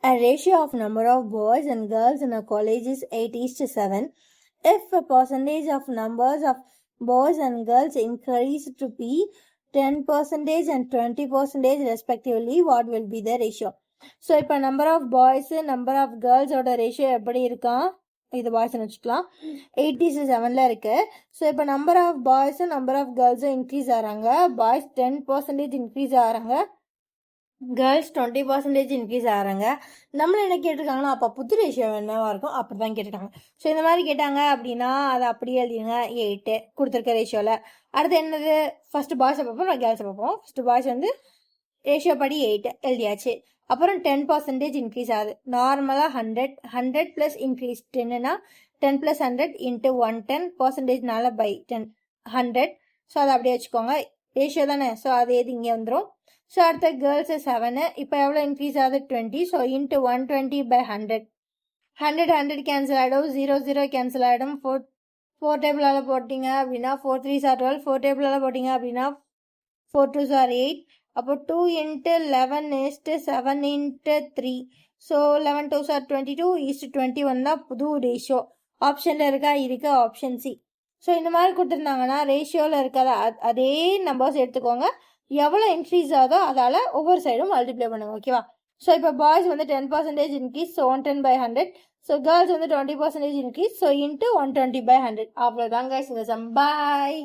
A ratio of number of boys and girls in a college is 8:7. If a percentage of numbers of boys and girls increase to be 10% and 20% respectively, what will be the ratio? So இப்போ number of boys number of கேர்ள்ஸோட ratio எப்படி இருக்கான், இது பாய்ஸ்ன்னு வச்சுக்கலாம், 87 இருக்கு. So இப்போ number of பாய்ஸும் நம்பர் ஆஃப் கேர்ள்ஸும் இன்க்ரீஸ் ஆகிறாங்க. பாய்ஸ் 10% இன்க்ரீஸ் ஆகிறாங்க, கேர்ள்ஸ் 20% இன்க்ரீஸ் ஆகிறாங்க. நம்மள என்ன கேட்டிருக்காங்கன்னா அப்போ புது ரேஷியோ என்னவா இருக்கும் அப்படி தான் கேட்டிருக்காங்க. ஸோ இந்த மாதிரி கேட்டாங்க அப்படின்னா அதை அப்படியே எழுதிங்க 8 கொடுத்துருக்க ரேஷியோவில். அடுத்து என்னது, ஃபர்ஸ்ட் பாய்ஸை பார்ப்போம், நான் கேர்ள்ஸை பார்ப்போம். ஃபர்ஸ்ட் பாய்ஸ் வந்து ரேஷியோ படி 8 எழுதியாச்சு. அப்புறம் 10% இன்க்ரீஸ் ஆகுது. நார்மலாக 100 ப்ளஸ் இன்க்ரீஸ் 10னா 10 + 100 × 110%னால பை 10 100. ஸோ அதை அப்படியே வச்சுக்கோங்க, ரேஷியோ தானே, ஸோ அது எது இங்கே வந்துடும். ஸோ அடுத்த கேர்ள்ஸு 7, இப்போ எவ்வளோ இன்க்ரீஸ் ஆகுது 20. ஸோ × 120/100 100 கேன்சல் ஆகிடும், 0 0 கேன்சல் ஆகிடும். 4 டேபிளால் போட்டிங்க அப்படின்னா 4 3s are 12, 4 டேபிளால் போட்டிங்க அப்படின்னா 4 2s are 8. அப்போ 2 × 11 is 7 × 3. ஸோ 11 2s are 22:21 தான் புது ரேஷியோ. ஆப்ஷனில் இருக்கா, இருக்கு, ஆப்ஷன் சி. ஸோ இந்த மாதிரி கொடுத்துருந்தாங்கன்னா ரேஷியோவில் இருக்காத அதே நம்பர்ஸ் எடுத்துக்கோங்க, எவ்வளோ இன்க்ரீஸ் ஆகுதோ அதால் ஒவ்வொரு சைடும் மல்டிப்ளை பண்ணுங்க, ஓகேவா. ஸோ இப்போ பாய்ஸ் வந்து 10% இன்க்ரீஸ், ஸோ 110/100. ஸோ கேர்ள்ஸ் வந்து 20% இன்க்ரீஸ், ஸோ × 120/100. அவ்வளோதாங்க இந்த சம். பாய்.